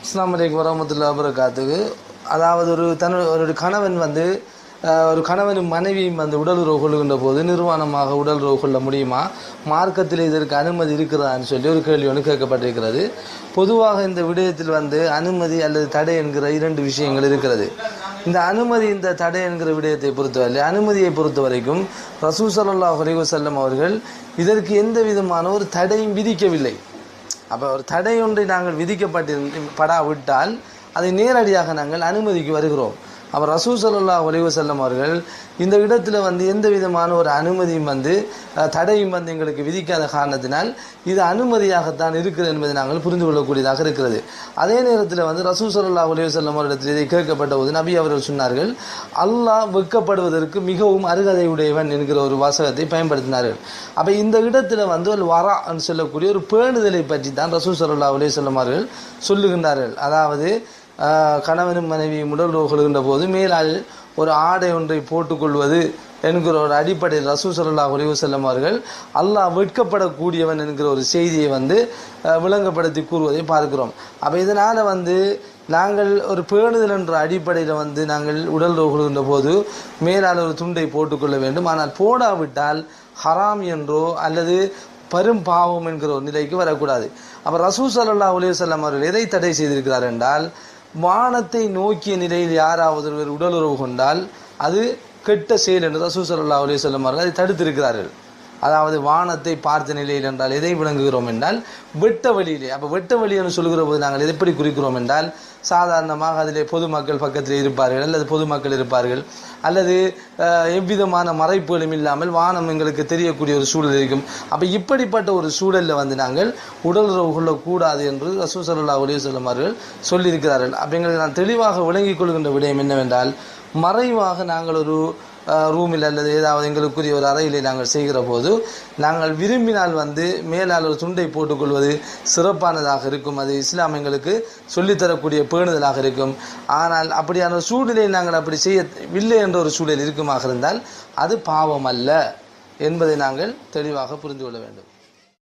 அஸ்ஸலாமு அலைக்கும் வரஹ்மத்துல்லாஹி வபரகாத்துஹு. அதாவது ஒரு கணவன் வந்து ஒரு கணவனும் மனைவியும் வந்து உடல் உறவு கொள்ளுகின்ற போது நிர்வாணமாக உடல் உறவு கொள்ள முடியுமா, மார்க்கத்தில் இதற்கு அனுமதி இருக்கிறதான்னு சொல்லி ஒரு கேள்வி ஒன்று கேட்கப்பட்டிருக்கிறது. பொதுவாக இந்த விடயத்தில் வந்து அனுமதி அல்லது தடை என்கிற இரண்டு விஷயங்கள் இருக்கிறது. இந்த அனுமதி இந்த தடை என்கிற விடயத்தை பொறுத்தவரை, அனுமதியை பொறுத்த வரைக்கும் ரசூல் ஸல்லல்லாஹு அலைஹி வஸல்லம் அவர்கள் இதற்கு எந்த விதமான ஒரு தடையும் விதிக்கவில்லை. அப்போ ஒரு தடை ஒன்றை நாங்கள் விதிக்கப்படாவிட்டால் அதை நேரடியாக நாங்கள் அனுமதிக்கு வருகிறோம். அப்போ ரசூல் ஸல்லல்லாஹு அலைஹி வஸல்லம் அவர்கள் இந்த இடத்துல வந்து எந்த விதமான ஒரு அனுமதியும் வந்து தடையும் வந்து எங்களுக்கு விதிக்காத காரணத்தினால் இது அனுமதியாகத்தான் இருக்கிறது என்பதை நாங்கள் புரிந்து கொள்ளக்கூடியதாக இருக்கிறது. அதே நேரத்தில் வந்து ரசூல் ஸல்லல்லாஹு அலைஹி வஸல்லம் அவரிடத்தில் இதை கேட்கப்பட்ட போது நபி அவர்கள் சொன்னார்கள், அல்லாஹ் வெட்கப்படுவதற்கு மிகவும் அருகதை உடையவன் என்கிற ஒரு வாசகத்தை பயன்படுத்தினார்கள். அப்போ இந்த இடத்துல வந்து ஒரு வரா என்று சொல்லக்கூடிய ஒரு பேணுதலை பற்றி தான் ரசூல் ஸல்லல்லாஹு அலைஹி வஸல்லம் அவர்கள் சொல்லுகின்றார்கள். அதாவது கணவனும் மனைவியும் உடல் உறவு கொள்கின்ற போது மேலால் ஒரு ஆடை ஒன்றை போட்டுக்கொள்வது என்கிற ஒரு அடிப்படையில் ரசூல் ஸல்லல்லாஹு அலைஹி வஸல்லம் அவர்கள் அல்லாஹ் வெட்கப்படக்கூடியவன் என்கிற ஒரு செய்தியை வந்து விளங்கப்படுத்தி கூறுவதை பார்க்கிறோம். அப்போ இதனால் வந்து நாங்கள் ஒரு பேணுதல் என்ற அடிப்படையில் வந்து நாங்கள் உடல் உறவு கொள்கின்ற போது மேலால் ஒரு துண்டை போட்டுக்கொள்ள வேண்டும். ஆனால் போடாவிட்டால் ஹராம் என்றோ அல்லது பெரும் பாவம் என்கிற ஒரு நிலைக்கு வரக்கூடாது. அப்போ ரசூல் ஸல்லல்லாஹு அலைஹி வஸல்லம் அவர்கள் எதை தடை செய்திருக்கிறார் என்றால், வானத்தை நோக்கிய நிலையில் யாராவது ஒருவர் உடல் உறவு கொண்டால் அது கெட்ட செயல் என்று ரசூல் ஸல்லல்லாஹு அலைஹி வஸல்லம் அவர்கள் அதை தடுத்திருக்கிறார்கள். அதாவது வானத்தை பார்த்த நிலையில் என்றால் எதை விளங்குகிறோம் என்றால் வெட்ட வழியிலே. அப்போ வெட்ட வழி என்று சொல்கிற போது நாங்கள் எப்படி குறிக்கிறோம் என்றால், சாதாரணமாக அதிலே பொதுமக்கள் பக்கத்தில் இருப்பார்கள் அல்லது பொதுமக்கள் இருப்பார்கள் அல்லது எவ்விதமான மறைப்புகளும் இல்லாமல் வானம் எங்களுக்கு தெரியக்கூடிய ஒரு சூழல் இருக்கும். அப்போ இப்படிப்பட்ட ஒரு சூழலில் வந்து நாங்கள் உடல் உறவு கொள்ளக்கூடாது என்று ரசூல் ஸல்லல்லாஹு அலைஹி வஸல்லம் அவர்கள் சொல்லியிருக்கிறார்கள். அப்போ எங்களுக்கு நான் தெளிவாக விளங்கிக் கொள்கின்ற விடயம் என்னவென்றால், மறைவாக நாங்கள் ஒரு ரூமில் அல்லது ஏதாவது எங்களுக்குரிய ஒரு அறையிலே நாங்கள் செய்கிற போது நாங்கள் விரும்பினால் வந்து மேலால் ஒரு துண்டை போட்டுக்கொள்வது சிறப்பானதாக இருக்கும். அது இஸ்லாம் எங்களுக்கு சொல்லித்தரக்கூடிய பேணுதலாக இருக்கும். ஆனால் அப்படியான ஒரு சூழ்நிலையில் நாங்கள் அப்படி செய்யவில்லை என்ற ஒரு சூழல் இருக்குமாக இருந்தால் அது பாவம் அல்ல என்பதை நாங்கள் தெளிவாக புரிந்து கொள்ள வேண்டும்.